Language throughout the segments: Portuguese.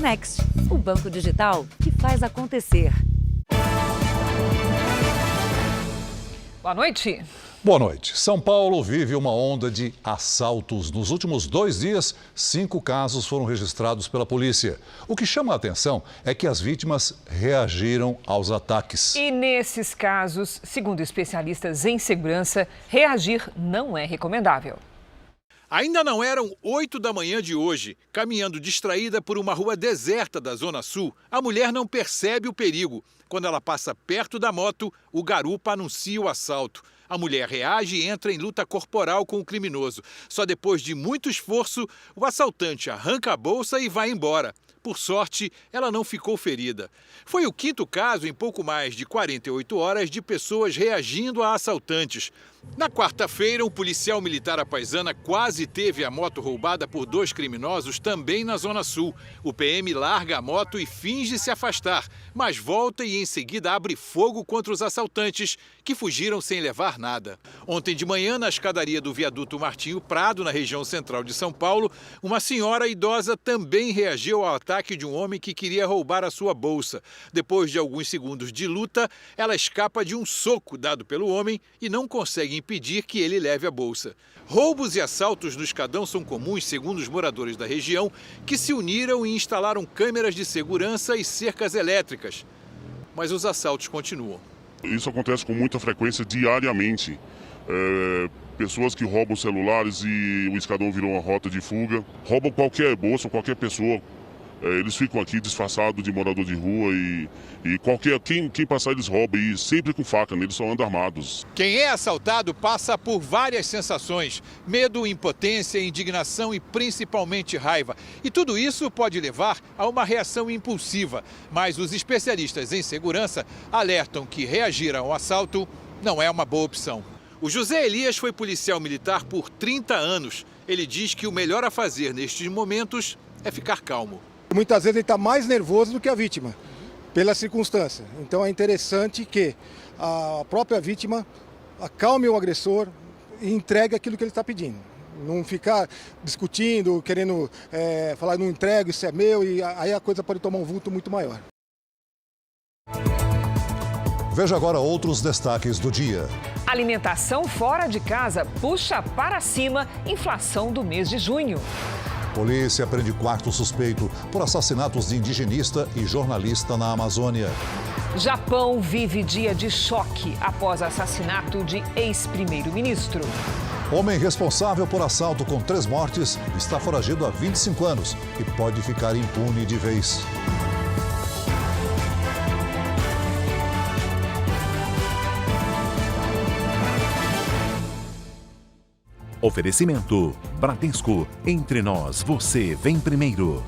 Next, o banco digital que faz acontecer. Boa noite. Boa noite. São Paulo vive uma onda de assaltos. Nos últimos 2 dias, 5 casos foram registrados pela polícia. O que chama a atenção é que as vítimas reagiram aos ataques. E nesses casos, segundo especialistas em segurança, reagir não é recomendável. Ainda não eram 8 da manhã de hoje. Caminhando distraída por uma rua deserta da Zona Sul, a mulher não percebe o perigo. Quando ela passa perto da moto, o garupa anuncia o assalto. A mulher reage e entra em luta corporal com o criminoso. Só depois de muito esforço, o assaltante arranca a bolsa e vai embora. Por sorte, ela não ficou ferida. Foi o 5º caso em pouco mais de 48 horas de pessoas reagindo a assaltantes. Na quarta-feira, um policial militar à paisana quase teve a moto roubada por 2 criminosos também na Zona Sul. O PM larga a moto e finge se afastar, mas volta e em seguida abre fogo contra os assaltantes, que fugiram sem levar nada. Ontem de manhã, na escadaria do viaduto Martinho Prado, na região central de São Paulo, uma senhora idosa também reagiu ao ataque de um homem que queria roubar a sua bolsa. Depois de alguns segundos de luta, ela escapa de um soco dado pelo homem e não consegue impedir que ele leve a bolsa. Roubos e assaltos no Escadão são comuns, segundo os moradores da região, que se uniram e instalaram câmeras de segurança e cercas elétricas. Mas os assaltos continuam. Isso acontece com muita frequência diariamente. Pessoas que roubam celulares e o Escadão virou uma rota de fuga. Roubam qualquer bolsa, qualquer pessoa. Eles ficam aqui disfarçados de morador de rua e quem passar eles roubam, e sempre com faca, eles só andam armados. Quem é assaltado passa por várias sensações: medo, impotência, indignação e principalmente raiva. E tudo isso pode levar a uma reação impulsiva. Mas os especialistas em segurança alertam que reagir ao assalto não é uma boa opção. O José Elias foi policial militar por 30 anos. Ele diz que o melhor a fazer nestes momentos é ficar calmo. Muitas vezes ele está mais nervoso do que a vítima, pela circunstância. Então é interessante que a própria vítima acalme o agressor e entregue aquilo que ele está pedindo. Não ficar discutindo, querendo falar, não entrego, isso é meu, e aí a coisa pode tomar um vulto muito maior. Veja agora outros destaques do dia. Alimentação fora de casa puxa para cima inflação do mês de junho. Polícia prende 4º suspeito por assassinatos de indigenista e jornalista na Amazônia. Japão vive dia de choque após assassinato de ex-primeiro-ministro. Homem responsável por assalto com 3 mortes está foragido há 25 anos e pode ficar impune de vez. Oferecimento Bradesco. Entre nós, você vem primeiro.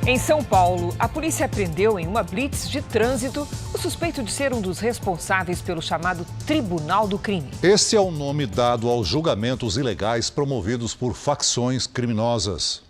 Em São Paulo, a polícia prendeu em uma blitz de trânsito o suspeito de ser um dos responsáveis pelo chamado Tribunal do Crime. Esse é o nome dado aos julgamentos ilegais promovidos por facções criminosas.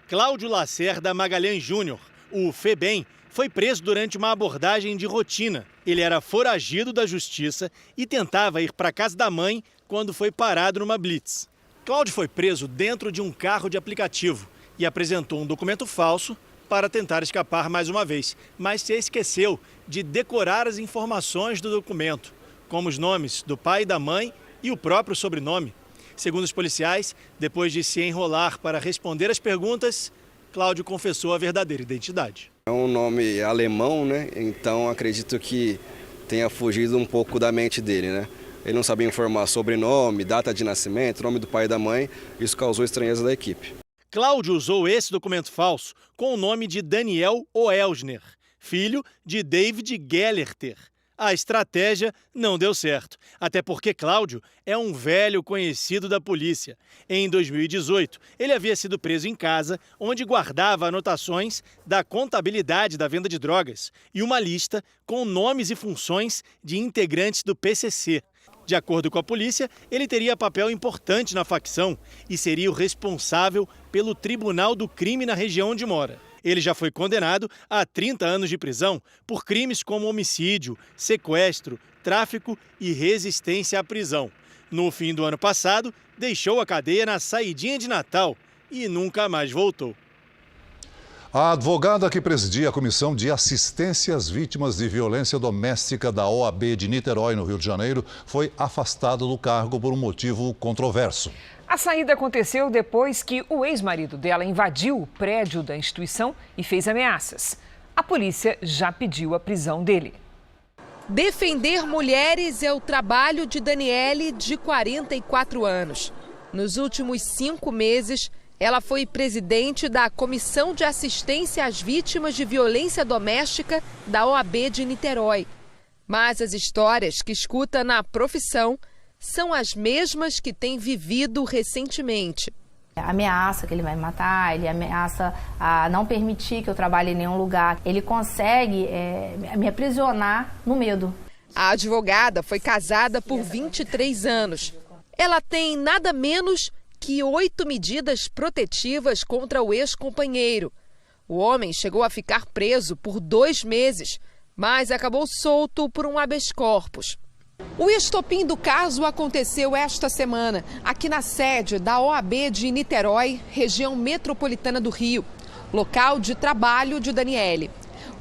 Cláudio Lacerda Magalhães Júnior, o FEBEM, foi preso durante uma abordagem de rotina. Ele era foragido da justiça e tentava ir para a casa da mãe quando foi parado numa blitz. Cláudio foi preso dentro de um carro de aplicativo e apresentou um documento falso para tentar escapar mais uma vez, mas se esqueceu de decorar as informações do documento, como os nomes do pai e da mãe e o próprio sobrenome. Segundo os policiais, depois de se enrolar para responder as perguntas, Cláudio confessou a verdadeira identidade. É um nome alemão, né? Então acredito que tenha fugido um pouco da mente dele, né? Ele não sabia informar sobrenome, data de nascimento, nome do pai e da mãe. Isso causou estranheza da equipe. Cláudio usou esse documento falso com o nome de Daniel Oelsner, filho de David Gellerter. A estratégia não deu certo, até porque Cláudio é um velho conhecido da polícia. Em 2018, ele havia sido preso em casa, onde guardava anotações da contabilidade da venda de drogas e uma lista com nomes e funções de integrantes do PCC. De acordo com a polícia, ele teria papel importante na facção e seria o responsável pelo Tribunal do Crime na região onde mora. Ele já foi condenado a 30 anos de prisão por crimes como homicídio, sequestro, tráfico e resistência à prisão. No fim do ano passado, deixou a cadeia na saidinha de Natal e nunca mais voltou. A advogada que presidia a Comissão de Assistência às Vítimas de Violência Doméstica da OAB de Niterói, no Rio de Janeiro, foi afastada do cargo por um motivo controverso. A saída aconteceu depois que o ex-marido dela invadiu o prédio da instituição e fez ameaças. A polícia já pediu a prisão dele. Defender mulheres é o trabalho de Daniele, de 44 anos. Nos últimos 5 meses, ela foi presidente da Comissão de Assistência às Vítimas de Violência Doméstica da OAB de Niterói. Mas as histórias que escuta na profissão são as mesmas que tem vivido recentemente. Ameaça que ele vai me matar, ele ameaça a não permitir que eu trabalhe em nenhum lugar. Ele consegue me aprisionar no medo. A advogada foi casada por 23 anos. Ela tem nada menos que 8 medidas protetivas contra o ex-companheiro. O homem chegou a ficar preso por 2 meses, mas acabou solto por um habeas corpus. O estopim do caso aconteceu esta semana, aqui na sede da OAB de Niterói, região metropolitana do Rio, local de trabalho de Daniele.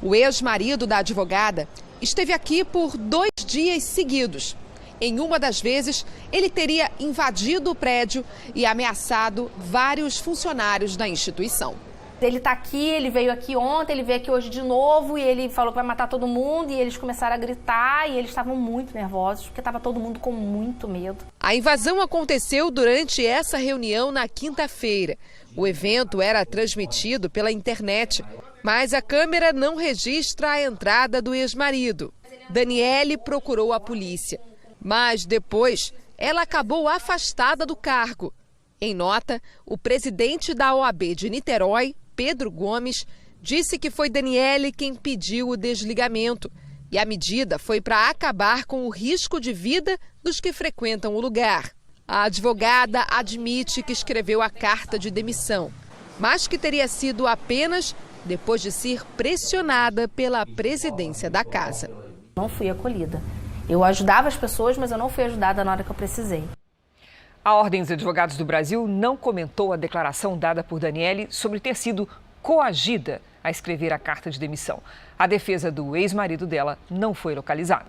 O ex-marido da advogada esteve aqui por 2 dias seguidos. Em uma das vezes, ele teria invadido o prédio e ameaçado vários funcionários da instituição. Ele está aqui, ele veio aqui ontem, ele veio aqui hoje de novo e ele falou que vai matar todo mundo e eles começaram a gritar e eles estavam muito nervosos porque estava todo mundo com muito medo. A invasão aconteceu durante essa reunião na quinta-feira. O evento era transmitido pela internet, mas a câmera não registra a entrada do ex-marido. Daniele procurou a polícia, mas depois ela acabou afastada do cargo. Em nota, o presidente da OAB de Niterói, Pedro Gomes, disse que foi Daniele quem pediu o desligamento e a medida foi para acabar com o risco de vida dos que frequentam o lugar. A advogada admite que escreveu a carta de demissão, mas que teria sido apenas depois de ser pressionada pela presidência da casa. Não fui acolhida. Eu ajudava as pessoas, mas eu não fui ajudada na hora que eu precisei. A Ordem dos Advogados do Brasil não comentou a declaração dada por Daniele sobre ter sido coagida a escrever a carta de demissão. A defesa do ex-marido dela não foi localizada.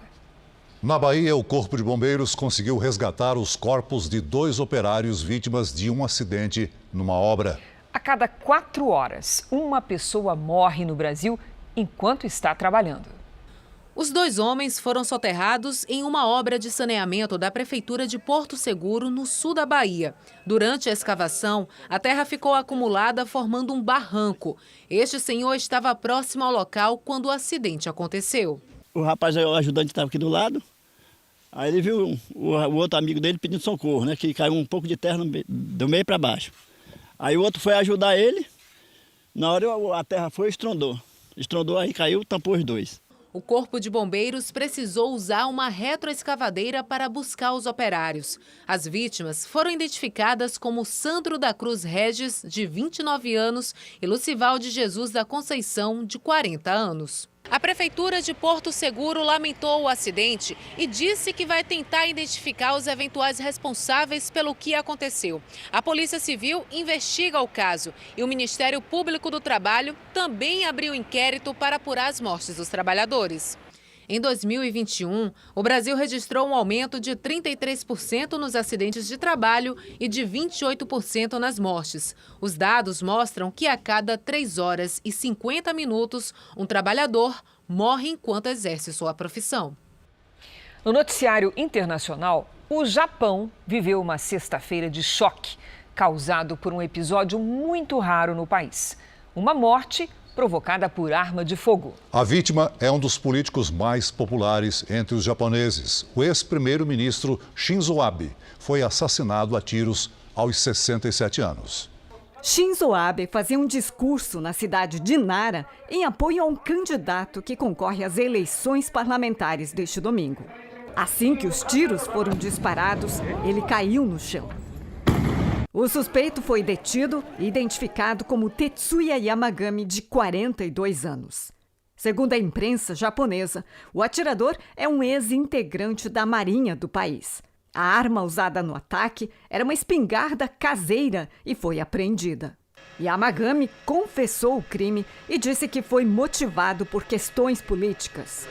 Na Bahia, o Corpo de Bombeiros conseguiu resgatar os corpos de 2 operários vítimas de um acidente numa obra. A cada 4 horas, uma pessoa morre no Brasil enquanto está trabalhando. Os 2 homens foram soterrados em uma obra de saneamento da Prefeitura de Porto Seguro, no sul da Bahia. Durante a escavação, a terra ficou acumulada formando um barranco. Este senhor estava próximo ao local quando o acidente aconteceu. O rapaz, o ajudante, estava aqui do lado. Aí ele viu o outro amigo dele pedindo socorro, né? Que caiu um pouco de terra do meio para baixo. Aí o outro foi ajudar ele. Na hora a terra foi e estrondou. Estrondou, aí caiu, tampou os 2. O Corpo de Bombeiros precisou usar uma retroescavadeira para buscar os operários. As vítimas foram identificadas como Sandro da Cruz Regis, de 29 anos, e Lucivalde Jesus da Conceição, de 40 anos. A Prefeitura de Porto Seguro lamentou o acidente e disse que vai tentar identificar os eventuais responsáveis pelo que aconteceu. A Polícia Civil investiga o caso e o Ministério Público do Trabalho também abriu inquérito para apurar as mortes dos trabalhadores. Em 2021, o Brasil registrou um aumento de 33% nos acidentes de trabalho e de 28% nas mortes. Os dados mostram que a cada 3 horas e 50 minutos, um trabalhador morre enquanto exerce sua profissão. No noticiário internacional, o Japão viveu uma sexta-feira de choque, causado por um episódio muito raro no país. Uma morte provocada por arma de fogo. A vítima é um dos políticos mais populares entre os japoneses. O ex-primeiro-ministro Shinzo Abe foi assassinado a tiros aos 67 anos. Shinzo Abe fazia um discurso na cidade de Nara em apoio a um candidato que concorre às eleições parlamentares deste domingo. Assim que os tiros foram disparados, ele caiu no chão. O suspeito foi detido e identificado como Tetsuya Yamagami, de 42 anos. Segundo a imprensa japonesa, o atirador é um ex-integrante da Marinha do país. A arma usada no ataque era uma espingarda caseira e foi apreendida. Yamagami confessou o crime e disse que foi motivado por questões políticas.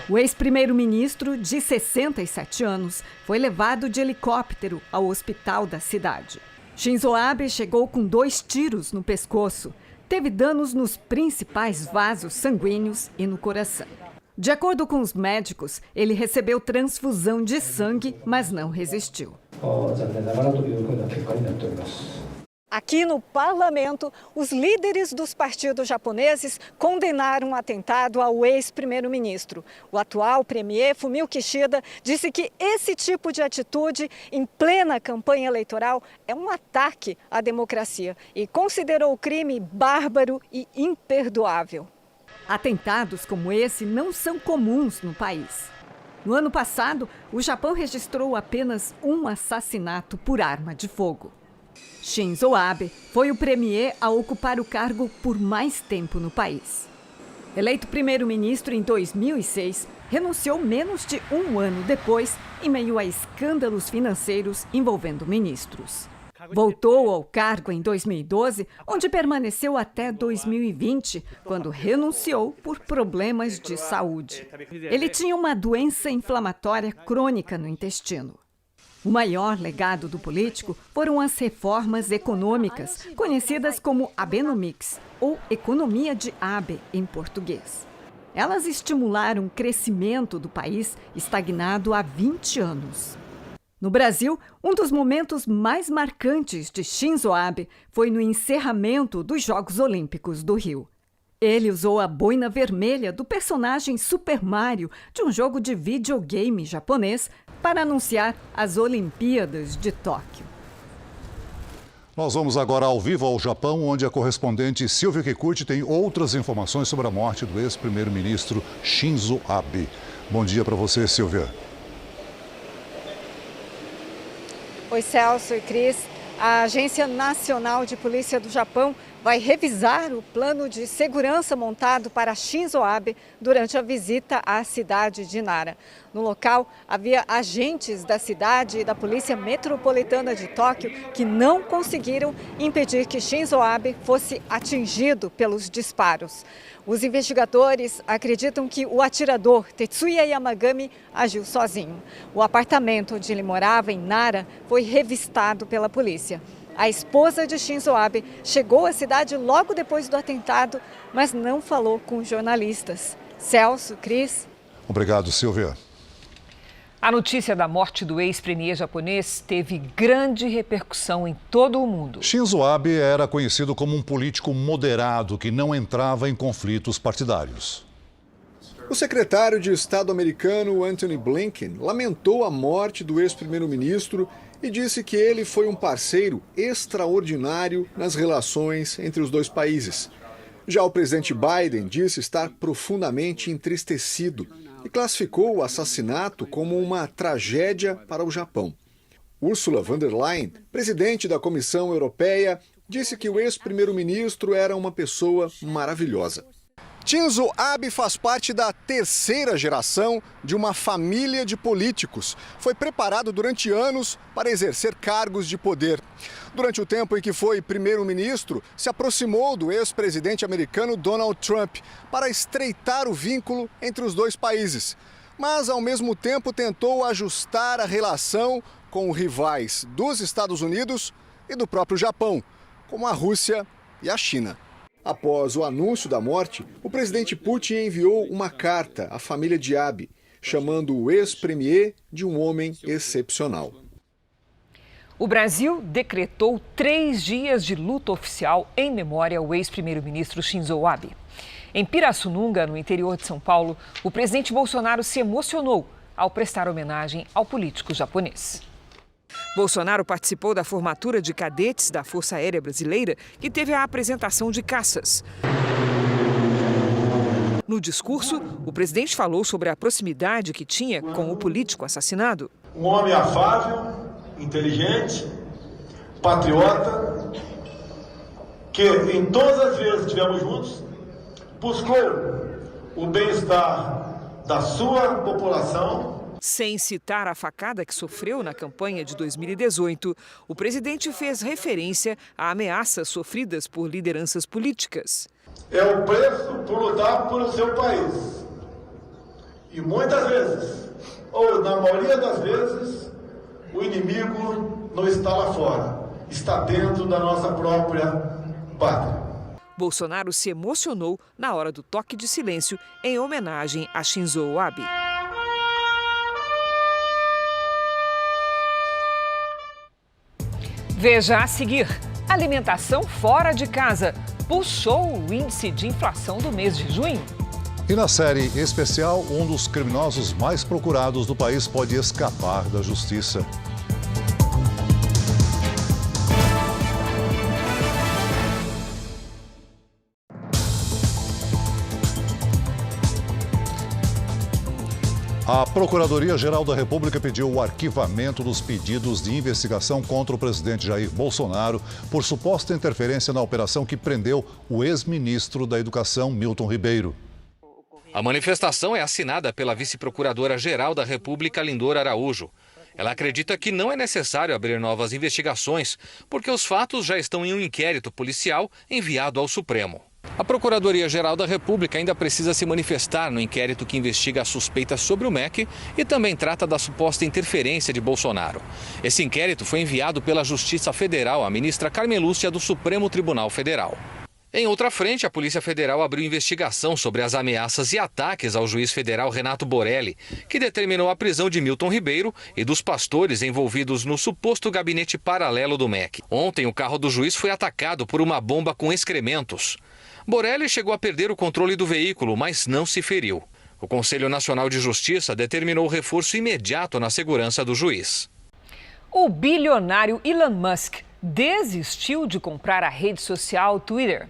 O ex-primeiro-ministro, de 67 anos, foi levado de helicóptero ao hospital da cidade. Shinzo Abe chegou com 2 tiros no pescoço. Teve danos nos principais vasos sanguíneos e no coração. De acordo com os médicos, ele recebeu transfusão de sangue, mas não resistiu. Aqui no parlamento, os líderes dos partidos japoneses condenaram o atentado ao ex-primeiro-ministro. O atual premier Fumio Kishida disse que esse tipo de atitude em plena campanha eleitoral é um ataque à democracia e considerou o crime bárbaro e imperdoável. Atentados como esse não são comuns no país. No ano passado, o Japão registrou apenas um assassinato por arma de fogo. Shinzo Abe foi o premier a ocupar o cargo por mais tempo no país. Eleito primeiro-ministro em 2006, renunciou menos de um ano depois, em meio a escândalos financeiros envolvendo ministros. Voltou ao cargo em 2012, onde permaneceu até 2020, quando renunciou por problemas de saúde. Ele tinha uma doença inflamatória crônica no intestino. O maior legado do político foram as reformas econômicas, conhecidas como Abenomics, ou economia de Abe em português. Elas estimularam o crescimento do país estagnado há 20 anos. No Brasil, um dos momentos mais marcantes de Shinzo Abe foi no encerramento dos Jogos Olímpicos do Rio. Ele usou a boina vermelha do personagem Super Mario de um jogo de videogame japonês para anunciar as Olimpíadas de Tóquio. Nós vamos agora ao vivo ao Japão, onde a correspondente Silvia Kikuchi tem outras informações sobre a morte do ex-primeiro-ministro Shinzo Abe. Bom dia para você, Silvia. Oi, Celso e Cris. A Agência Nacional de Polícia do Japão vai revisar o plano de segurança montado para Shinzo Abe durante a visita à cidade de Nara. No local, havia agentes da cidade e da Polícia Metropolitana de Tóquio que não conseguiram impedir que Shinzo Abe fosse atingido pelos disparos. Os investigadores acreditam que o atirador Tetsuya Yamagami agiu sozinho. O apartamento onde ele morava, em Nara, foi revistado pela polícia. A esposa de Shinzo Abe chegou à cidade logo depois do atentado, mas não falou com jornalistas. Celso, Cris. Obrigado, Silvia. A notícia da morte do ex-premier japonês teve grande repercussão em todo o mundo. Shinzo Abe era conhecido como um político moderado que não entrava em conflitos partidários. O secretário de Estado americano Antony Blinken lamentou a morte do ex-primeiro-ministro e disse que ele foi um parceiro extraordinário nas relações entre os dois países. Já o presidente Biden disse estar profundamente entristecido e classificou o assassinato como uma tragédia para o Japão. Ursula von der Leyen, presidente da Comissão Europeia, disse que o ex-primeiro-ministro era uma pessoa maravilhosa. Shinzo Abe faz parte da terceira geração de uma família de políticos. Foi preparado durante anos para exercer cargos de poder. Durante o tempo em que foi primeiro-ministro, se aproximou do ex-presidente americano Donald Trump para estreitar o vínculo entre os dois países. Mas, ao mesmo tempo, tentou ajustar a relação com rivais dos Estados Unidos e do próprio Japão, como a Rússia e a China. Após o anúncio da morte, o presidente Putin enviou uma carta à família de Abe, chamando o ex-premier de um homem excepcional. O Brasil decretou 3 dias de luto oficial em memória ao ex-primeiro-ministro Shinzo Abe. Em Pirassununga, no interior de São Paulo, o presidente Bolsonaro se emocionou ao prestar homenagem ao político japonês. Bolsonaro participou da formatura de cadetes da Força Aérea Brasileira, que teve a apresentação de caças. No discurso, o presidente falou sobre a proximidade que tinha com o político assassinado. Um homem afável, inteligente, patriota, que em todas as vezes que estivemos juntos, buscou o bem-estar da sua população Sem citar a facada que sofreu na campanha de 2018, o presidente fez referência a ameaças sofridas por lideranças políticas. É o preço por lutar pelo seu país. E muitas vezes, ou na maioria das vezes, o inimigo não está lá fora, está dentro da nossa própria pátria. Bolsonaro se emocionou na hora do toque de silêncio em homenagem a Shinzo Abe. Veja a seguir: alimentação fora de casa puxou o índice de inflação do mês de junho. E na série especial, um dos criminosos mais procurados do país pode escapar da justiça. A Procuradoria-Geral da República pediu o arquivamento dos pedidos de investigação contra o presidente Jair Bolsonaro por suposta interferência na operação que prendeu o ex-ministro da Educação, Milton Ribeiro. A manifestação é assinada pela vice-procuradora-geral da República, Lindor Araújo. Ela acredita que não é necessário abrir novas investigações, porque os fatos já estão em um inquérito policial enviado ao Supremo. A Procuradoria-Geral da República ainda precisa se manifestar no inquérito que investiga a suspeita sobre o MEC e também trata da suposta interferência de Bolsonaro. Esse inquérito foi enviado pela Justiça Federal à ministra Carmen Lúcia do Supremo Tribunal Federal. Em outra frente, a Polícia Federal abriu investigação sobre as ameaças e ataques ao juiz federal Renato Borelli, que determinou a prisão de Milton Ribeiro e dos pastores envolvidos no suposto gabinete paralelo do MEC. Ontem, o carro do juiz foi atacado por uma bomba com excrementos. Borelli chegou a perder o controle do veículo, mas não se feriu. O Conselho Nacional de Justiça determinou reforço imediato na segurança do juiz. O bilionário Elon Musk desistiu de comprar a rede social Twitter.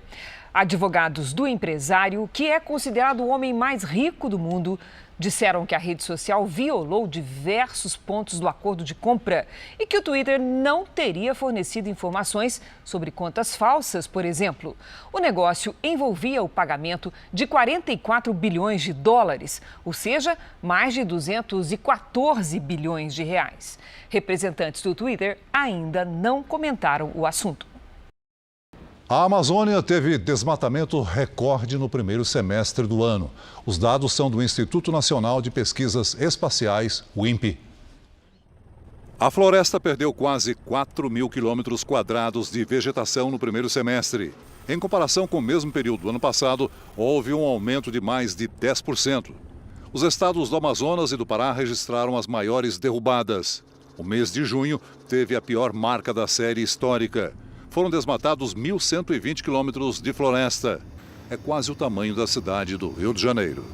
Advogados do empresário, que é considerado o homem mais rico do mundo, disseram que a rede social violou diversos pontos do acordo de compra e que o Twitter não teria fornecido informações sobre contas falsas, por exemplo. O negócio envolvia o pagamento de 44 bilhões de dólares, ou seja, mais de 214 bilhões de reais. Representantes do Twitter ainda não comentaram o assunto. A Amazônia teve desmatamento recorde no primeiro semestre do ano. Os dados são do Instituto Nacional de Pesquisas Espaciais, o INPE. A floresta perdeu quase 4.000 quilômetros quadrados de vegetação no primeiro semestre. Em comparação com o mesmo período do ano passado, houve um aumento de mais de 10%. Os estados do Amazonas e do Pará registraram as maiores derrubadas. O mês de junho teve a pior marca da série histórica. Foram desmatados 1.120 quilômetros de floresta. É quase o tamanho da cidade do Rio de Janeiro.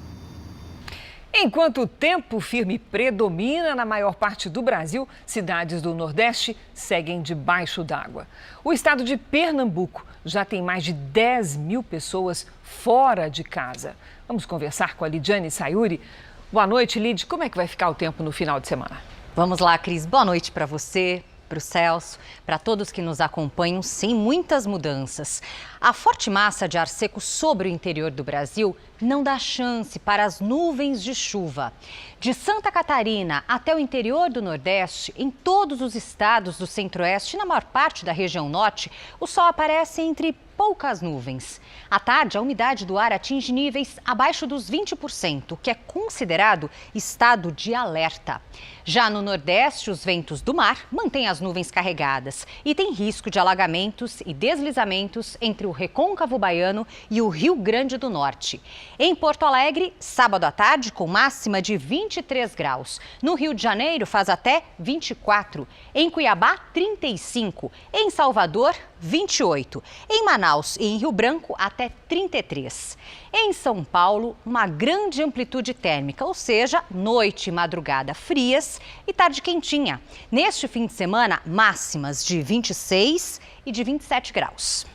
Enquanto o tempo firme predomina na maior parte do Brasil, cidades do Nordeste seguem debaixo d'água. O estado de Pernambuco já tem mais de 10 mil pessoas fora de casa. Vamos conversar com a Lidiane Sayuri. Boa noite, Lid. Como é que vai ficar o tempo no final de semana? Vamos lá, Cris. Boa noite para você, para o Celso, para todos que nos acompanham, sem muitas mudanças. A forte massa de ar seco sobre o interior do Brasil não dá chance para as nuvens de chuva. De Santa Catarina até o interior do Nordeste, em todos os estados do Centro-Oeste e na maior parte da região Norte, o sol aparece entre poucas nuvens. À tarde, a umidade do ar atinge níveis abaixo dos 20%, o que é considerado estado de alerta. Já no Nordeste, os ventos do mar mantêm as nuvens carregadas e tem risco de alagamentos e deslizamentos entre o Recôncavo Baiano e o Rio Grande do Norte. Em Porto Alegre, sábado à tarde, com máxima de 23 graus. No Rio de Janeiro, faz até 24. Em Cuiabá, 35. Em Salvador, 28. Em Manaus e em Rio Branco, até 33. Em São Paulo, uma grande amplitude térmica, ou seja, noite e madrugada frias e tarde quentinha. Neste fim de semana, máximas de 26 e de 27 graus.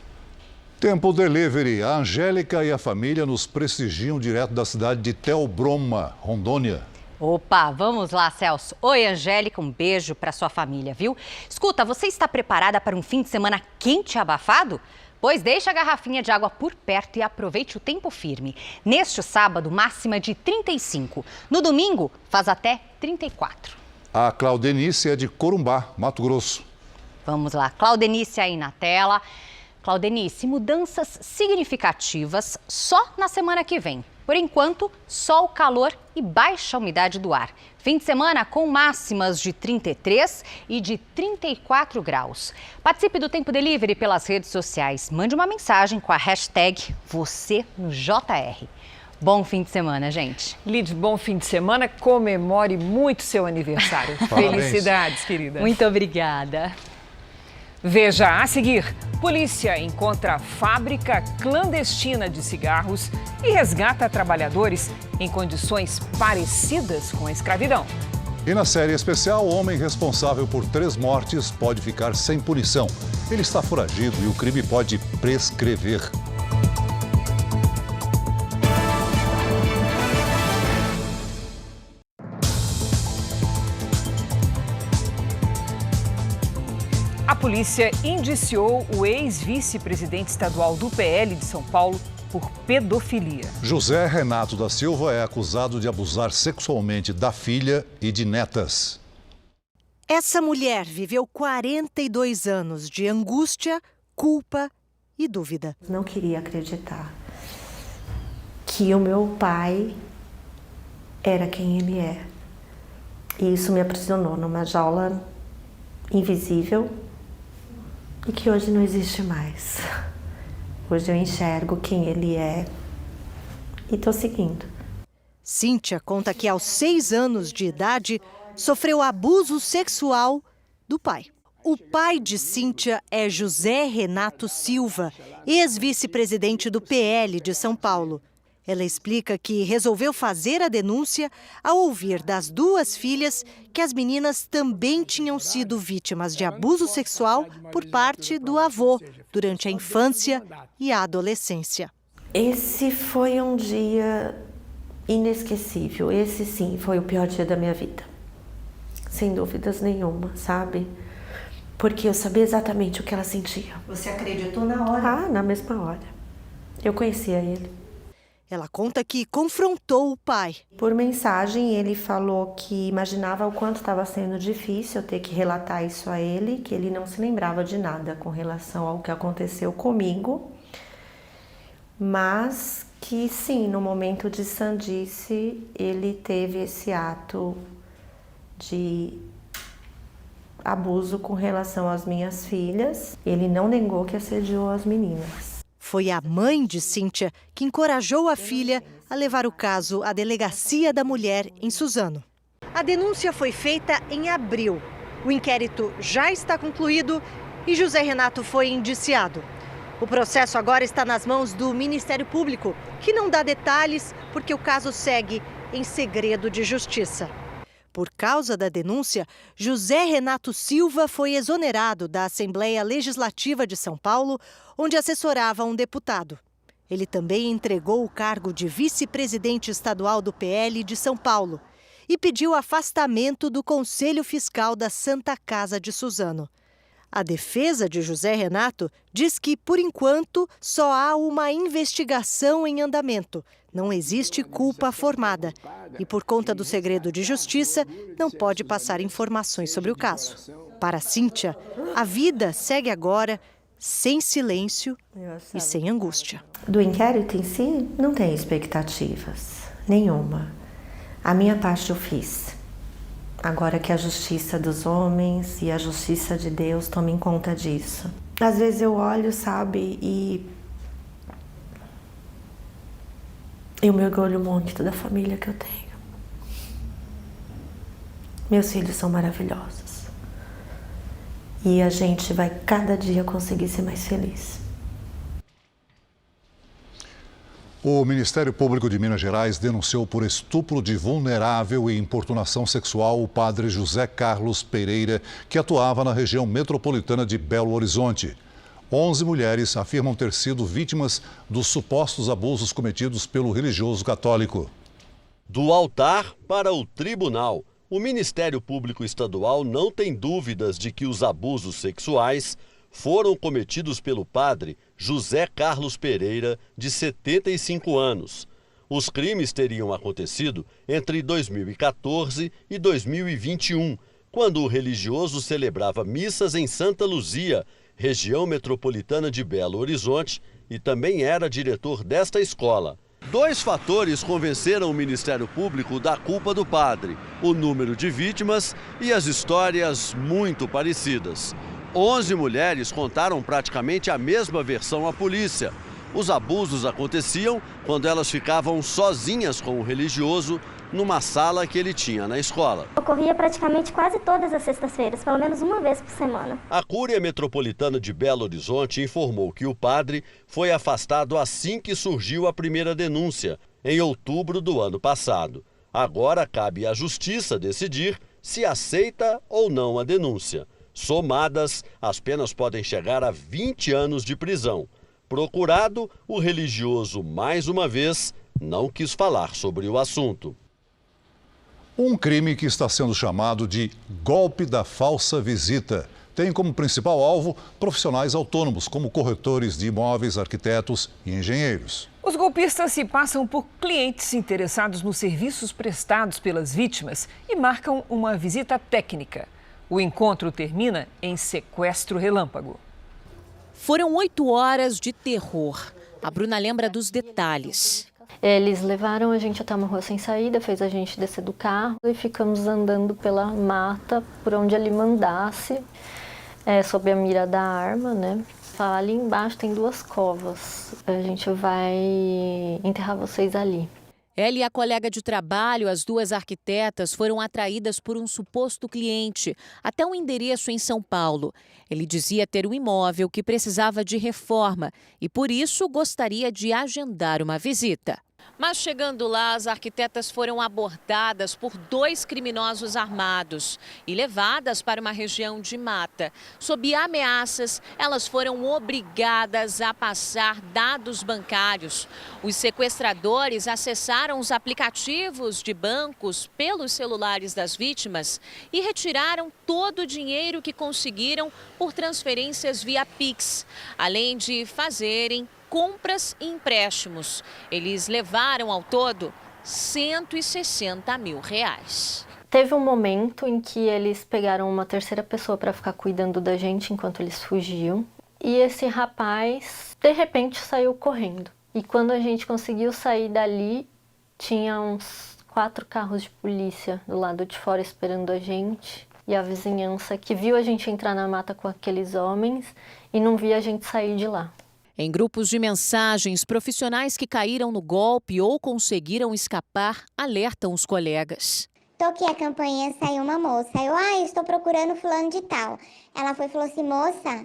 Tempo Delivery. A Angélica e a família nos prestigiam direto da cidade de Theobroma, Rondônia. Opa, vamos lá, Celso. Oi, Angélica, um beijo para sua família, viu? Escuta, você está preparada para um fim de semana quente e abafado? Pois deixe a garrafinha de água por perto e aproveite o tempo firme. Neste sábado, máxima de 35. No domingo, faz até 34. A Claudenice é de Corumbá, Mato Grosso. Vamos lá, Claudenice aí na tela. Claudenice, mudanças significativas só na semana que vem. Por enquanto, sol, calor e baixa umidade do ar. Fim de semana com máximas de 33 e de 34 graus. Participe do Tempo Delivery pelas redes sociais. Mande uma mensagem com a hashtag #VocêNoJR. Bom fim de semana, gente. Lid, bom fim de semana. Comemore muito seu aniversário. Felicidades, querida. Muito obrigada. Veja a seguir. Polícia encontra fábrica clandestina de cigarros e resgata trabalhadores em condições parecidas com a escravidão. E na série especial, o homem responsável por 3 mortes pode ficar sem punição. Ele está foragido e o crime pode prescrever. A polícia indiciou o ex-vice-presidente estadual do PL de São Paulo por pedofilia. José Renato da Silva é acusado de abusar sexualmente da filha e de netas. Essa mulher viveu 42 anos de angústia, culpa e dúvida. Não queria acreditar que o meu pai era quem ele é. E isso me aprisionou numa jaula invisível e que hoje não existe mais. Hoje eu enxergo quem ele é e tô seguindo. Cíntia conta que aos 6 anos de idade sofreu abuso sexual do pai. O pai de Cíntia é José Renato Silva, ex-vice-presidente do PL de São Paulo. Ela explica que resolveu fazer a denúncia ao ouvir das 2 filhas que as meninas também tinham sido vítimas de abuso sexual por parte do avô durante a infância e a adolescência. Esse foi um dia inesquecível. Esse sim foi o pior dia da minha vida. Sem dúvidas nenhuma, sabe? Porque eu sabia exatamente o que ela sentia. Você acreditou na hora? Ah, na mesma hora. Eu conhecia ele. Ela conta que confrontou o pai. Por mensagem, ele falou que imaginava o quanto estava sendo difícil eu ter que relatar isso a ele, que ele não se lembrava de nada com relação ao que aconteceu comigo, mas que sim, no momento de sandice, ele teve esse ato de abuso com relação às minhas filhas. Ele não negou que assediou as meninas. Foi a mãe de Cíntia que encorajou a filha a levar o caso à Delegacia da Mulher em Suzano. A denúncia foi feita em abril. O inquérito já está concluído e José Renato foi indiciado. O processo agora está nas mãos do Ministério Público, que não dá detalhes porque o caso segue em segredo de justiça. Por causa da denúncia, José Renato Silva foi exonerado da Assembleia Legislativa de São Paulo, onde assessorava um deputado. Ele também entregou o cargo de vice-presidente estadual do PL de São Paulo e pediu afastamento do Conselho Fiscal da Santa Casa de Suzano. A defesa de José Renato diz que, por enquanto, só há uma investigação em andamento. Não existe culpa formada e, por conta do segredo de justiça, não pode passar informações sobre o caso. Para Cíntia, a vida segue agora sem silêncio e sem angústia. Do inquérito em si, não tem expectativas nenhuma. A minha parte eu fiz. Agora que a justiça dos homens e a justiça de Deus tomem conta disso. Às vezes eu olho, sabe, e eu me orgulho muito da família que eu tenho. Meus filhos são maravilhosos. E a gente vai cada dia conseguir ser mais feliz. O Ministério Público de Minas Gerais denunciou por estupro de vulnerável e importunação sexual o padre José Carlos Pereira, que atuava na região metropolitana de Belo Horizonte. 11 mulheres afirmam ter sido vítimas dos supostos abusos cometidos pelo religioso católico. Do altar para o tribunal, o Ministério Público Estadual não tem dúvidas de que os abusos sexuais foram cometidos pelo padre José Carlos Pereira, de 75 anos. Os crimes teriam acontecido entre 2014 e 2021, quando o religioso celebrava missas em Santa Luzia, região metropolitana de Belo Horizonte, e também era diretor desta escola. 2 fatores convenceram o Ministério Público da culpa do padre: o número de vítimas e as histórias muito parecidas. 11 mulheres contaram praticamente a mesma versão à polícia. Os abusos aconteciam quando elas ficavam sozinhas com o religioso numa sala que ele tinha na escola. Ocorria praticamente quase todas as sextas-feiras, pelo menos uma vez por semana. A Cúria Metropolitana de Belo Horizonte informou que o padre foi afastado assim que surgiu a primeira denúncia, em outubro do ano passado. Agora cabe à Justiça decidir se aceita ou não a denúncia. Somadas, as penas podem chegar a 20 anos de prisão. Procurado, o religioso, mais uma vez, não quis falar sobre o assunto. Um crime que está sendo chamado de golpe da falsa visita. Tem como principal alvo profissionais autônomos, como corretores de imóveis, arquitetos e engenheiros. Os golpistas se passam por clientes interessados nos serviços prestados pelas vítimas e marcam uma visita técnica. O encontro termina em sequestro relâmpago. Foram 8 horas de terror. A Bruna lembra dos detalhes. Eles levaram a gente até uma rua sem saída, fez a gente descer do carro e ficamos andando pela mata por onde ele mandasse, sob a mira da arma, né? Ali embaixo tem 2 covas, a gente vai enterrar vocês ali. Ela e a colega de trabalho, as 2 arquitetas, foram atraídas por um suposto cliente até um endereço em São Paulo. Ele dizia ter um imóvel que precisava de reforma e, por isso, gostaria de agendar uma visita. Mas chegando lá, as arquitetas foram abordadas por 2 criminosos armados e levadas para uma região de mata. Sob ameaças, elas foram obrigadas a passar dados bancários. Os sequestradores acessaram os aplicativos de bancos pelos celulares das vítimas e retiraram todo o dinheiro que conseguiram por transferências via Pix, além de fazerem compras e empréstimos. Eles levaram ao todo R$160 mil. Teve um momento em que eles pegaram uma terceira pessoa para ficar cuidando da gente enquanto eles fugiam. E esse rapaz, de repente, saiu correndo. E quando a gente conseguiu sair dali, tinha uns 4 carros de polícia do lado de fora esperando a gente. E a vizinhança que viu a gente entrar na mata com aqueles homens e não via a gente sair de lá. Em grupos de mensagens, profissionais que caíram no golpe ou conseguiram escapar alertam os colegas. Toquei a campainha, saiu uma moça. Eu estou procurando fulano de tal. Ela foi e falou assim: moça,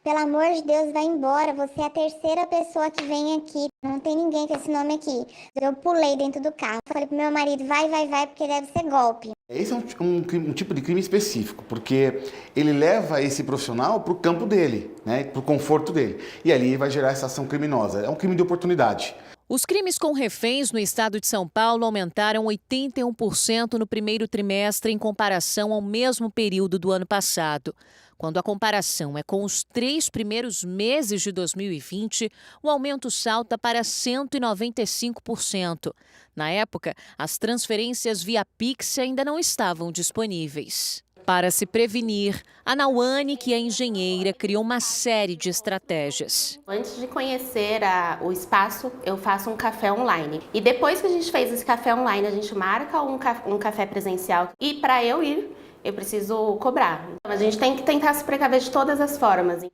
pelo amor de Deus, vai embora. Você é a terceira pessoa que vem aqui. Não tem ninguém com esse nome aqui. Eu pulei dentro do carro. Falei pro meu marido: vai, porque deve ser golpe. Esse é um tipo de crime específico, porque ele leva esse profissional para o campo dele, né, para o conforto dele. E ali vai gerar essa ação criminosa. É um crime de oportunidade. Os crimes com reféns no estado de São Paulo aumentaram 81% no primeiro trimestre em comparação ao mesmo período do ano passado. Quando a comparação é com os 3 primeiros meses de 2020, o aumento salta para 195%. Na época, as transferências via Pix ainda não estavam disponíveis. Para se prevenir, a Nauane, que é engenheira, criou uma série de estratégias. Antes de conhecer o espaço, eu faço um café online. E depois que a gente fez esse café online, a gente marca um café presencial. E para eu ir, eu preciso cobrar. Então, a gente tem que tentar se precaver de todas as formas.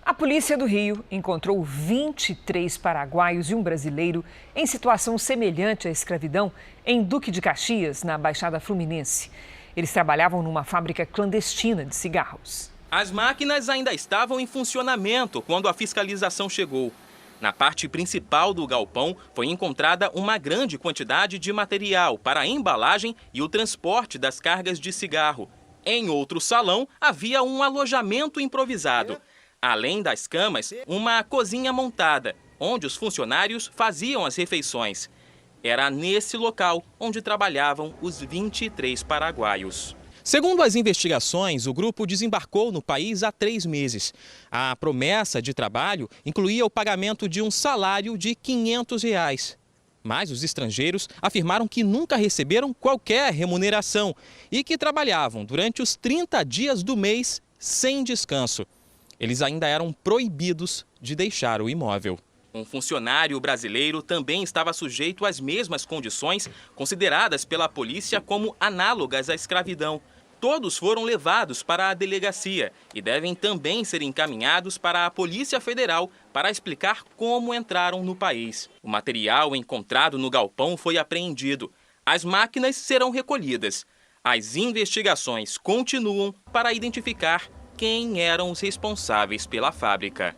A polícia do Rio encontrou 23 paraguaios e um brasileiro em situação semelhante à escravidão em Duque de Caxias, na Baixada Fluminense. Eles trabalhavam numa fábrica clandestina de cigarros. As máquinas ainda estavam em funcionamento quando a fiscalização chegou. Na parte principal do galpão foi encontrada uma grande quantidade de material para a embalagem e o transporte das cargas de cigarro. Em outro salão, havia um alojamento improvisado. Além das camas, uma cozinha montada, onde os funcionários faziam as refeições. Era nesse local onde trabalhavam os 23 paraguaios. Segundo as investigações, o grupo desembarcou no país há 3 meses. A promessa de trabalho incluía o pagamento de um salário de R$ 500. Mas os estrangeiros afirmaram que nunca receberam qualquer remuneração e que trabalhavam durante os 30 dias do mês sem descanso. Eles ainda eram proibidos de deixar o imóvel. Um funcionário brasileiro também estava sujeito às mesmas condições consideradas pela polícia como análogas à escravidão. Todos foram levados para a delegacia e devem também ser encaminhados para a Polícia Federal para explicar como entraram no país. O material encontrado no galpão foi apreendido. As máquinas serão recolhidas. As investigações continuam para identificar quem eram os responsáveis pela fábrica.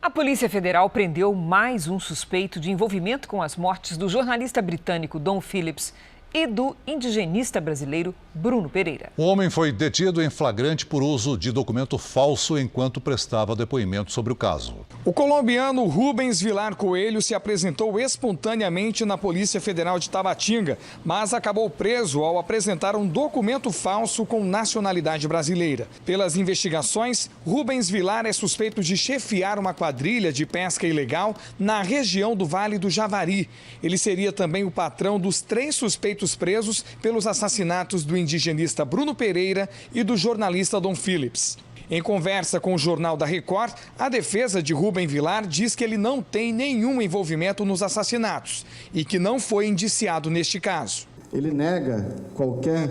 A Polícia Federal prendeu mais um suspeito de envolvimento com as mortes do jornalista britânico Dom Phillips e do indigenista brasileiro Bruno Pereira. O homem foi detido em flagrante por uso de documento falso enquanto prestava depoimento sobre o caso. O colombiano Rubens Vilar Coelho se apresentou espontaneamente na Polícia Federal de Tabatinga, mas acabou preso ao apresentar um documento falso com nacionalidade brasileira. Pelas investigações, Rubens Vilar é suspeito de chefiar uma quadrilha de pesca ilegal na região do Vale do Javari. Ele seria também o patrão dos 3 suspeitos presos pelos assassinatos do indigenista Bruno Pereira e do jornalista Dom Phillips. Em conversa com o Jornal da Record, a defesa de Rubem Vilar diz que ele não tem nenhum envolvimento nos assassinatos e que não foi indiciado neste caso. Ele nega qualquer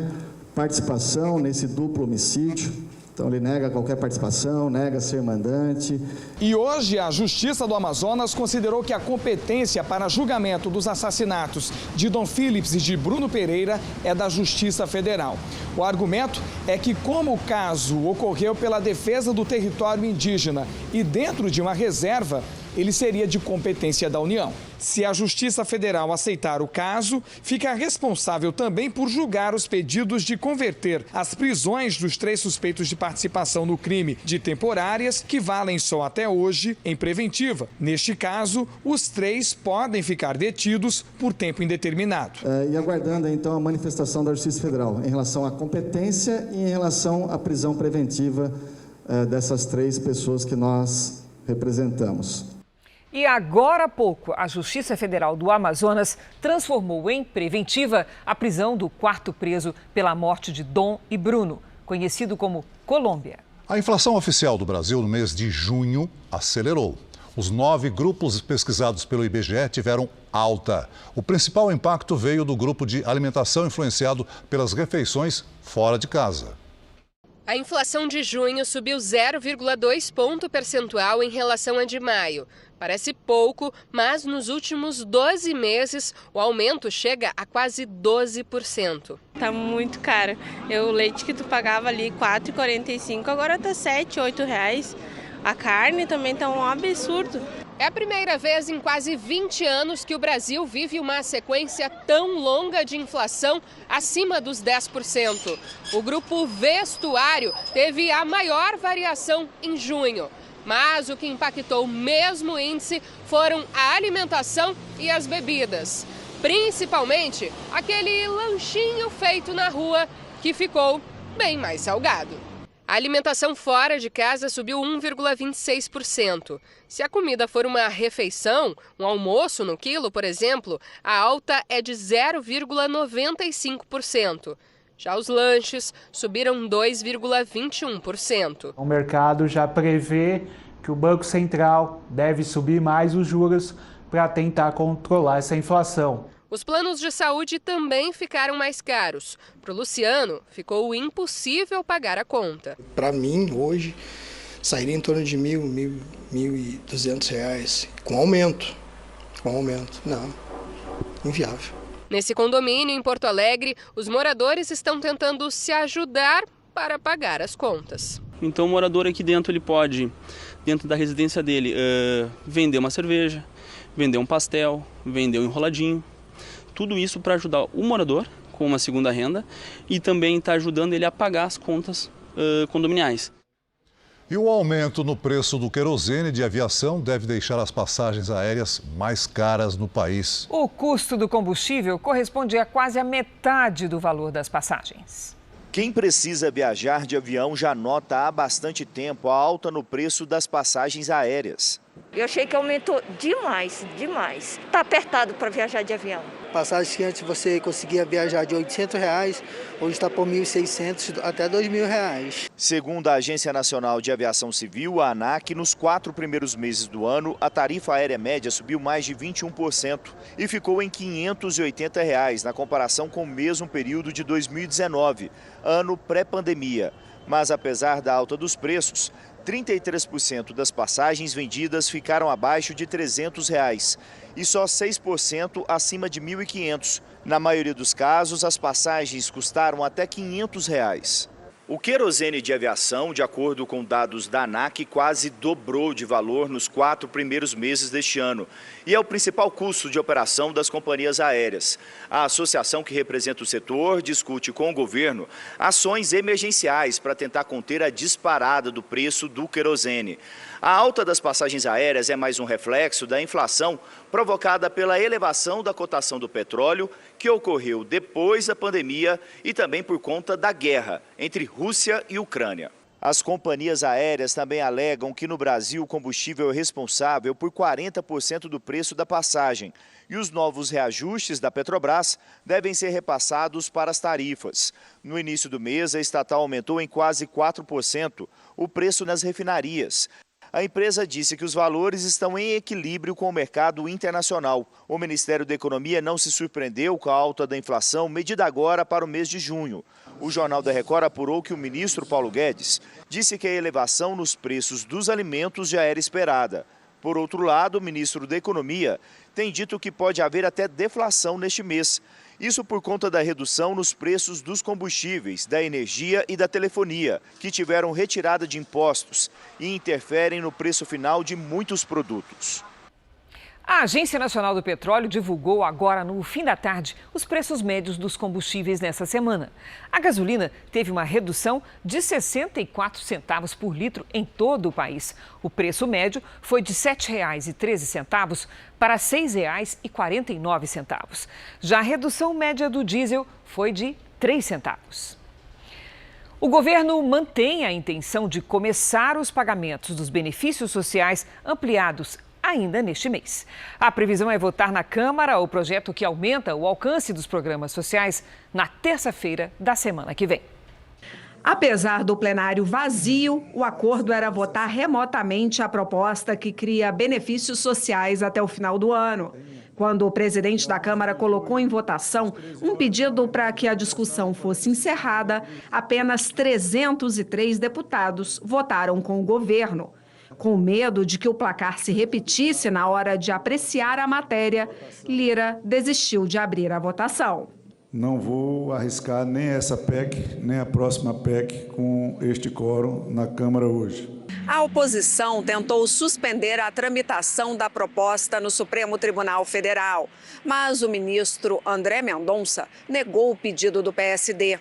participação nesse duplo homicídio. Então ele nega qualquer participação, nega ser mandante. E hoje a Justiça do Amazonas considerou que a competência para julgamento dos assassinatos de Dom Phillips e de Bruno Pereira é da Justiça Federal. O argumento é que, como o caso ocorreu pela defesa do território indígena e dentro de uma reserva, ele seria de competência da União. Se a Justiça Federal aceitar o caso, fica responsável também por julgar os pedidos de converter as prisões dos 3 suspeitos de participação no crime de temporárias, que valem só até hoje, em preventiva. Neste caso, os 3 podem ficar detidos por tempo indeterminado. E aguardando então a manifestação da Justiça Federal em relação à competência e em relação à prisão preventiva dessas 3 pessoas que nós representamos. E agora há pouco, a Justiça Federal do Amazonas transformou em preventiva a prisão do 4º preso pela morte de Dom e Bruno, conhecido como Colômbia. A inflação oficial do Brasil no mês de junho acelerou. Os 9 grupos pesquisados pelo IBGE tiveram alta. O principal impacto veio do grupo de alimentação influenciado pelas refeições fora de casa. A inflação de junho subiu 0,2 ponto percentual em relação à de maio. Parece pouco, mas nos últimos 12 meses o aumento chega a quase 12%. Tá muito caro. O leite que tu pagava ali R$ 4,45, agora tá R$ 7, R$ 8. A carne também tá um absurdo. É a primeira vez em quase 20 anos que o Brasil vive uma sequência tão longa de inflação acima dos 10%. O grupo vestuário teve a maior variação em junho. Mas o que impactou mesmo o índice foram a alimentação e as bebidas. Principalmente aquele lanchinho feito na rua que ficou bem mais salgado. A alimentação fora de casa subiu 1,26%. Se a comida for uma refeição, um almoço no quilo, por exemplo, a alta é de 0,95%. Já os lanches subiram 2,21%. O mercado já prevê que o Banco Central deve subir mais os juros para tentar controlar essa inflação. Os planos de saúde também ficaram mais caros. Para o Luciano, ficou impossível pagar a conta. Para mim, hoje, sairia em torno de R$ 1.200, com aumento. Não, inviável. Nesse condomínio em Porto Alegre, os moradores estão tentando se ajudar para pagar as contas. Então o morador aqui dentro ele pode, dentro da residência dele, vender uma cerveja, vender um pastel, vender um enroladinho. Tudo isso para ajudar o morador com uma segunda renda e também está ajudando ele a pagar as contas condominiais. E o aumento no preço do querosene de aviação deve deixar as passagens aéreas mais caras no país. O custo do combustível corresponde a quase a metade do valor das passagens. Quem precisa viajar de avião já nota há bastante tempo a alta no preço das passagens aéreas. Eu achei que aumentou demais. Está apertado para viajar de avião. Passagens que antes você conseguia viajar de R$800, hoje está por R$1.600 até R$2.000. Segundo a Agência Nacional de Aviação Civil, a ANAC, nos 4 primeiros meses do ano, a tarifa aérea média subiu mais de 21% e ficou em R$580 na comparação com o mesmo período de 2019, ano pré-pandemia. Mas apesar da alta dos preços, 33% das passagens vendidas ficaram abaixo de R$300 e só 6% acima de R$1.500. Na maioria dos casos, as passagens custaram até R$500. O querosene de aviação, de acordo com dados da ANAC, quase dobrou de valor nos 4 primeiros meses deste ano e é o principal custo de operação das companhias aéreas. A associação que representa o setor discute com o governo ações emergenciais para tentar conter a disparada do preço do querosene. A alta das passagens aéreas é mais um reflexo da inflação provocada pela elevação da cotação do petróleo, que ocorreu depois da pandemia e também por conta da guerra entre Rússia e Ucrânia. As companhias aéreas também alegam que no Brasil o combustível é responsável por 40% do preço da passagem e os novos reajustes da Petrobras devem ser repassados para as tarifas. No início do mês, a estatal aumentou em quase 4% o preço nas refinarias. A empresa disse que os valores estão em equilíbrio com o mercado internacional. O Ministério da Economia não se surpreendeu com a alta da inflação medida agora para o mês de junho. O Jornal da Record apurou que o ministro Paulo Guedes disse que a elevação nos preços dos alimentos já era esperada. Por outro lado, o ministro da Economia tem dito que pode haver até deflação neste mês. Isso por conta da redução nos preços dos combustíveis, da energia e da telefonia, que tiveram retirada de impostos e interferem no preço final de muitos produtos. A Agência Nacional do Petróleo divulgou agora, no fim da tarde, os preços médios dos combustíveis nessa semana. A gasolina teve uma redução de 64 centavos por litro em todo o país. O preço médio foi de R$ 7,13 para R$ 6,49. Já a redução média do diesel foi de 3 centavos. O governo mantém a intenção de começar os pagamentos dos benefícios sociais ampliados ainda neste mês. A previsão é votar na Câmara o projeto que aumenta o alcance dos programas sociais na terça-feira da semana que vem. Apesar do plenário vazio, o acordo era votar remotamente a proposta que cria benefícios sociais até o final do ano. Quando o presidente da Câmara colocou em votação um pedido para que a discussão fosse encerrada, apenas 303 deputados votaram com o governo. Com medo de que o placar se repetisse na hora de apreciar a matéria, Lira desistiu de abrir a votação. Não vou arriscar nem essa PEC, nem a próxima PEC com este quórum na Câmara hoje. A oposição tentou suspender a tramitação da proposta no Supremo Tribunal Federal, mas o ministro André Mendonça negou o pedido do PSD.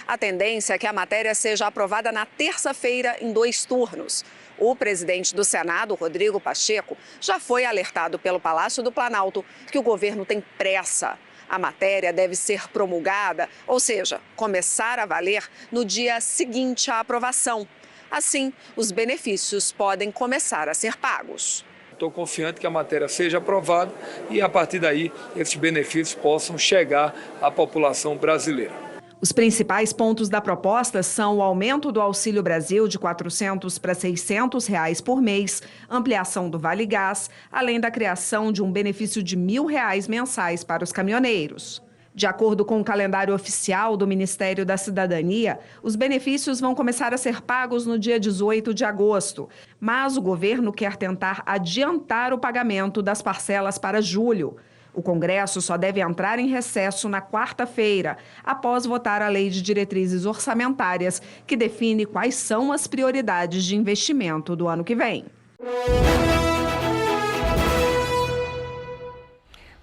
A tendência é que a matéria seja aprovada na terça-feira em 2 turnos. O presidente do Senado, Rodrigo Pacheco, já foi alertado pelo Palácio do Planalto que o governo tem pressa. A matéria deve ser promulgada, ou seja, começar a valer no dia seguinte à aprovação. Assim, os benefícios podem começar a ser pagos. Estou confiante que a matéria seja aprovada e, a partir daí, esses benefícios possam chegar à população brasileira. Os principais pontos da proposta são o aumento do Auxílio Brasil de R$ 400 para R$ 600 por mês, ampliação do Vale Gás, além da criação de um benefício de R$ 1.000 mensais para os caminhoneiros. De acordo com o calendário oficial do Ministério da Cidadania, os benefícios vão começar a ser pagos no dia 18 de agosto, mas o governo quer tentar adiantar o pagamento das parcelas para julho. O Congresso só deve entrar em recesso na quarta-feira, após votar a Lei de Diretrizes Orçamentárias, que define quais são as prioridades de investimento do ano que vem.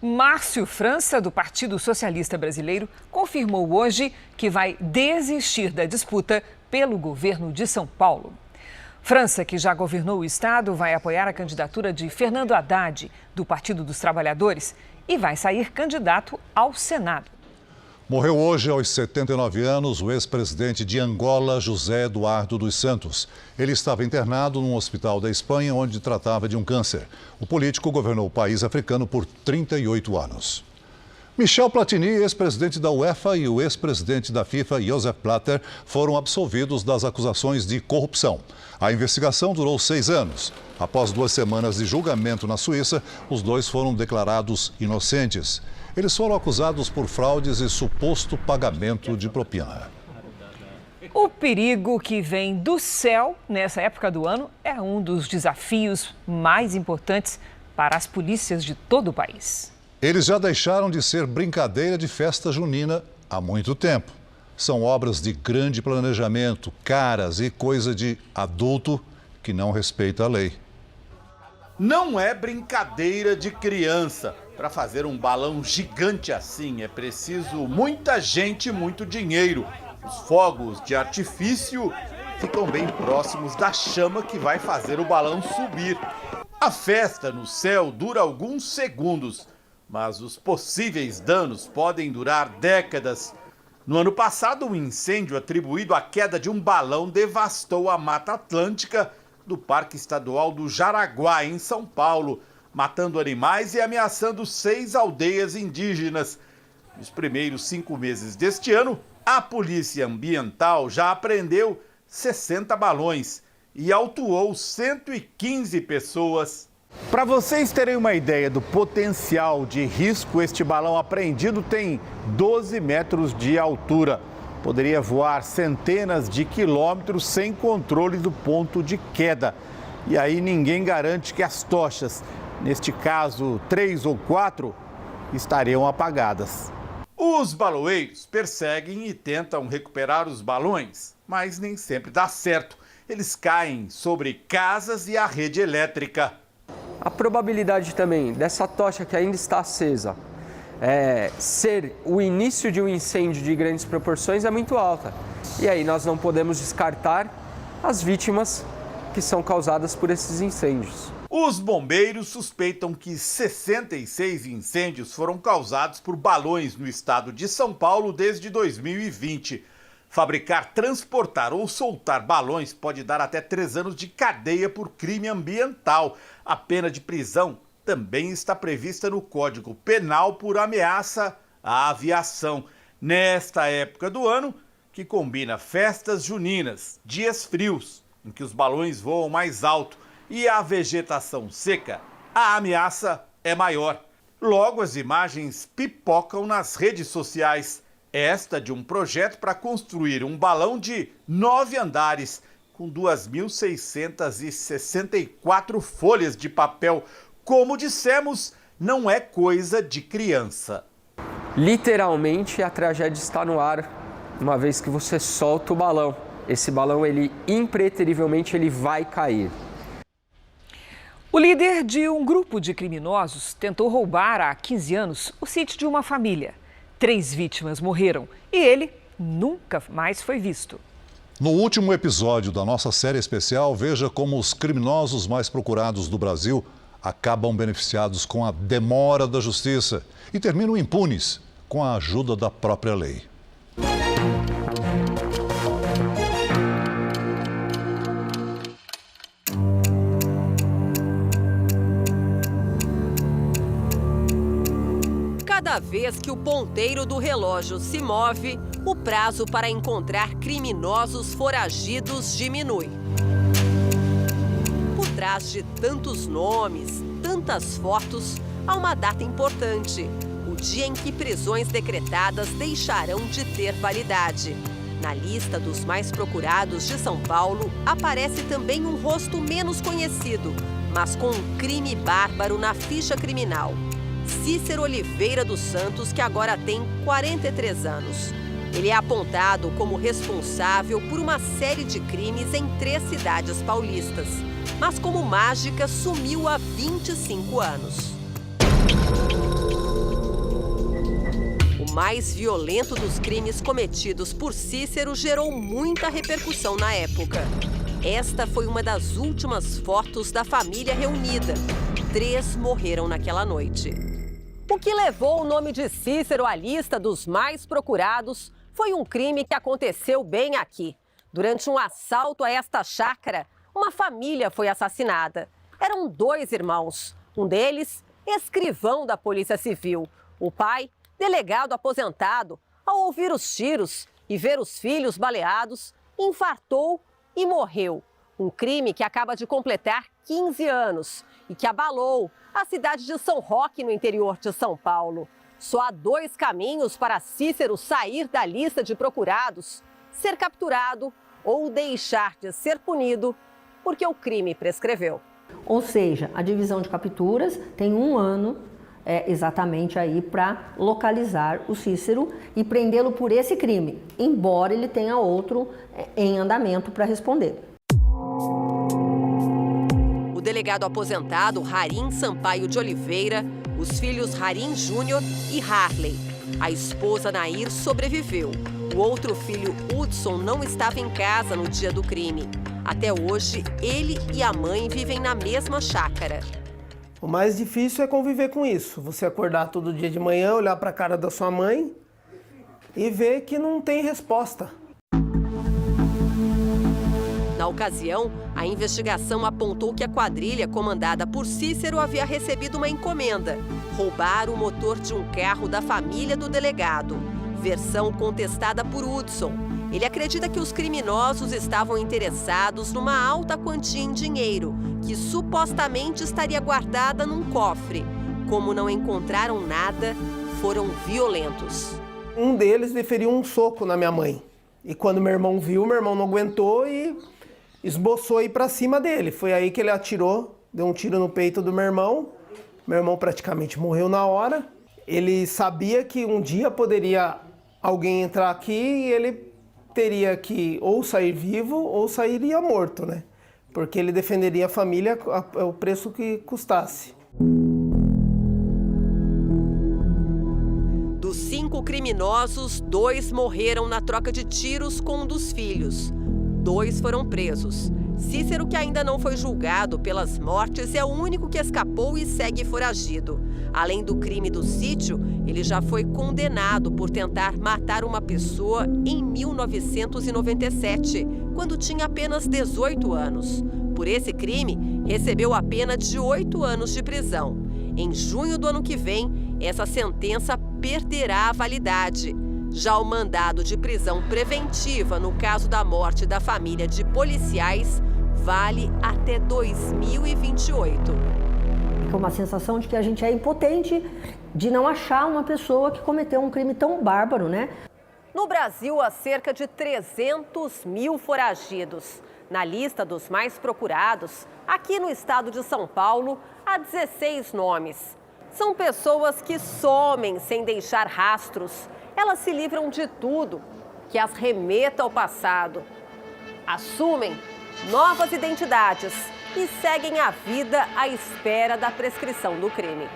Márcio França, do Partido Socialista Brasileiro, confirmou hoje que vai desistir da disputa pelo governo de São Paulo. França, que já governou o estado, vai apoiar a candidatura de Fernando Haddad, do Partido dos Trabalhadores, e vai sair candidato ao Senado. Morreu hoje, aos 79 anos, o ex-presidente de Angola, José Eduardo dos Santos. Ele estava internado num hospital da Espanha, onde tratava de um câncer. O político governou o país africano por 38 anos. Michel Platini, ex-presidente da UEFA, e o ex-presidente da FIFA, Joseph Blatter, foram absolvidos das acusações de corrupção. A investigação durou 6 anos. Após 2 semanas de julgamento na Suíça, os dois foram declarados inocentes. Eles foram acusados por fraudes e suposto pagamento de propina. O perigo que vem do céu nessa época do ano é um dos desafios mais importantes para as polícias de todo o país. Eles já deixaram de ser brincadeira de festa junina há muito tempo. São obras de grande planejamento, caras e coisa de adulto que não respeita a lei. Não é brincadeira de criança. Para fazer um balão gigante assim é preciso muita gente e muito dinheiro. Os fogos de artifício ficam bem próximos da chama que vai fazer o balão subir. A festa no céu dura alguns segundos, mas os possíveis danos podem durar décadas. No ano passado, um incêndio atribuído à queda de um balão devastou a Mata Atlântica do Parque Estadual do Jaraguá, em São Paulo, matando animais e ameaçando 6 aldeias indígenas. Nos primeiros 5 meses deste ano, a Polícia Ambiental já apreendeu 60 balões e autuou 115 pessoas. Para vocês terem uma ideia do potencial de risco, este balão apreendido tem 12 metros de altura. Poderia voar centenas de quilômetros sem controle do ponto de queda. E aí ninguém garante que as tochas, neste caso 3 ou 4, estariam apagadas. Os baloeiros perseguem e tentam recuperar os balões, mas nem sempre dá certo. Eles caem sobre casas e a rede elétrica. A probabilidade também dessa tocha que ainda está acesa ser o início de um incêndio de grandes proporções é muito alta. E aí nós não podemos descartar as vítimas que são causadas por esses incêndios. Os bombeiros suspeitam que 66 incêndios foram causados por balões no estado de São Paulo desde 2020. Fabricar, transportar ou soltar balões pode dar até 3 anos de cadeia por crime ambiental. A pena de prisão também está prevista no Código Penal por ameaça à aviação. Nesta época do ano, que combina festas juninas, dias frios, em que os balões voam mais alto, e a vegetação seca, a ameaça é maior. Logo, as imagens pipocam nas redes sociais. Esta de um projeto para construir um balão de 9 andares, com 2.664 folhas de papel. Como dissemos, não é coisa de criança. Literalmente, a tragédia está no ar, uma vez que você solta o balão. Esse balão, impreterivelmente, vai cair. O líder de um grupo de criminosos tentou roubar há 15 anos o sítio de uma família. 3 vítimas morreram e ele nunca mais foi visto. No último episódio da nossa série especial, veja como os criminosos mais procurados do Brasil acabam beneficiados com a demora da justiça e terminam impunes com a ajuda da própria lei. Cada vez que o ponteiro do relógio se move, o prazo para encontrar criminosos foragidos diminui. Por trás de tantos nomes, tantas fotos, há uma data importante: o dia em que prisões decretadas deixarão de ter validade. Na lista dos mais procurados de São Paulo, aparece também um rosto menos conhecido, mas com um crime bárbaro na ficha criminal. Cícero Oliveira dos Santos, que agora tem 43 anos. Ele é apontado como responsável por uma série de crimes em 3 cidades paulistas, mas como mágica sumiu há 25 anos. O mais violento dos crimes cometidos por Cícero gerou muita repercussão na época. Esta foi uma das últimas fotos da família reunida. 3 morreram naquela noite. O que levou o nome de Cícero à lista dos mais procurados foi um crime que aconteceu bem aqui. Durante um assalto a esta chácara, uma família foi assassinada. Eram 2 irmãos, um deles, escrivão da Polícia Civil. O pai, delegado aposentado, ao ouvir os tiros e ver os filhos baleados, infartou e morreu. Um crime que acaba de completar 15 anos e que abalou a cidade de São Roque, no interior de São Paulo. Só há 2 caminhos para Cícero sair da lista de procurados: ser capturado ou deixar de ser punido porque o crime prescreveu. Ou seja, a divisão de capturas tem 1 ano exatamente aí para localizar o Cícero e prendê-lo por esse crime, embora ele tenha outro em andamento para responder. O delegado aposentado Harim Sampaio de Oliveira, os filhos Harim Júnior e Harley. A esposa Nair sobreviveu. O outro filho, Hudson, não estava em casa no dia do crime. Até hoje, ele e a mãe vivem na mesma chácara. O mais difícil é conviver com isso. Você acordar todo dia de manhã, olhar para a cara da sua mãe e ver que não tem resposta. Na ocasião, a investigação apontou que a quadrilha comandada por Cícero havia recebido uma encomenda: roubar o motor de um carro da família do delegado. Versão contestada por Hudson. Ele acredita que os criminosos estavam interessados numa alta quantia em dinheiro, que supostamente estaria guardada num cofre. Como não encontraram nada, foram violentos. Um deles deferiu um soco na minha mãe. E quando meu irmão viu, meu irmão não aguentou e esboçou ir para cima dele. Foi aí que ele atirou, deu um tiro no peito do meu irmão. Meu irmão praticamente morreu na hora. Ele sabia que um dia poderia alguém entrar aqui e ele teria que ou sair vivo ou sairia morto, né? Porque ele defenderia a família ao preço que custasse. Dos 5 criminosos, 2 morreram na troca de tiros com um dos filhos. 2 foram presos. Cícero, que ainda não foi julgado pelas mortes, é o único que escapou e segue foragido. Além do crime do sítio, ele já foi condenado por tentar matar uma pessoa em 1997, quando tinha apenas 18 anos. Por esse crime, recebeu a pena de 8 anos de prisão. Em junho do ano que vem, essa sentença perderá a validade. Já o mandado de prisão preventiva no caso da morte da família de policiais vale até 2028. É uma sensação de que a gente é impotente de não achar uma pessoa que cometeu um crime tão bárbaro, né? No Brasil, há cerca de 300 mil foragidos. Na lista dos mais procurados, aqui no estado de São Paulo, há 16 nomes. São pessoas que somem sem deixar rastros. Elas se livram de tudo que as remeta ao passado. Assumem novas identidades e seguem a vida à espera da prescrição do crime.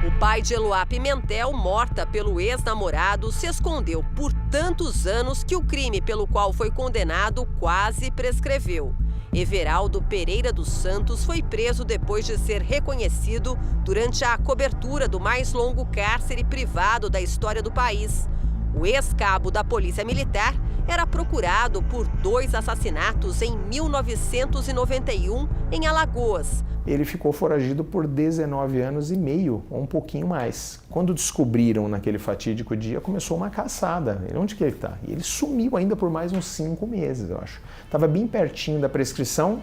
O pai de Eloá Pimentel, morta pelo ex-namorado, se escondeu por tantos anos que o crime pelo qual foi condenado quase prescreveu. Everaldo Pereira dos Santos foi preso depois de ser reconhecido durante a cobertura do mais longo cárcere privado da história do país. O ex-cabo da Polícia Militar era procurado por 2 assassinatos em 1991 em Alagoas. Ele ficou foragido por 19 anos e meio, ou um pouquinho mais. Quando descobriram naquele fatídico dia, começou uma caçada. Onde que ele está? E ele sumiu ainda por mais uns 5 meses, eu acho. Estava bem pertinho da prescrição,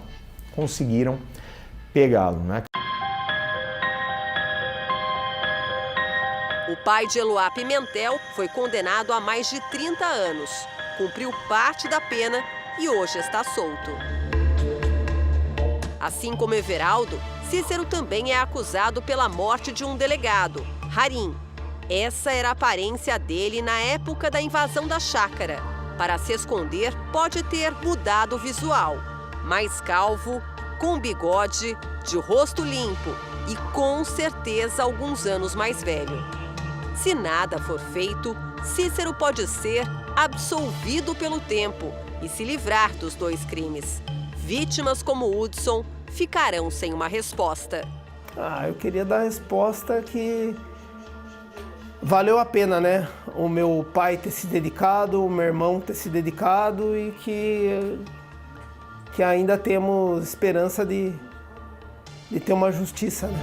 conseguiram pegá-lo, né? O pai de Eloá Pimentel foi condenado a mais de 30 anos. Cumpriu parte da pena e hoje está solto. Assim como Everaldo, Cícero também é acusado pela morte de um delegado, Harim. Essa era a aparência dele na época da invasão da chácara. Para se esconder, pode ter mudado o visual. Mais calvo, com bigode, de rosto limpo e com certeza alguns anos mais velho. Se nada for feito, Cícero pode ser absolvido pelo tempo e se livrar dos 2 crimes. Vítimas como Hudson ficarão sem uma resposta. Eu queria dar a resposta que valeu a pena, né? O meu pai ter se dedicado, o meu irmão ter se dedicado e que ainda temos esperança de ter uma justiça, né?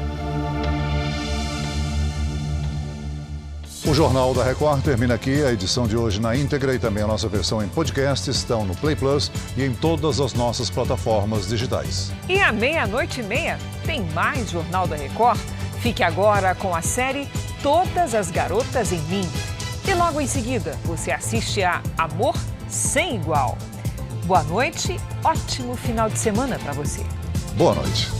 O Jornal da Record termina aqui. A edição de hoje na íntegra e também a nossa versão em podcast estão no Play Plus e em todas as nossas plataformas digitais. E à 00:30 tem mais Jornal da Record. Fique agora com a série Todas as Garotas em Mim. E logo em seguida você assiste a Amor Sem Igual. Boa noite, ótimo final de semana para você. Boa noite.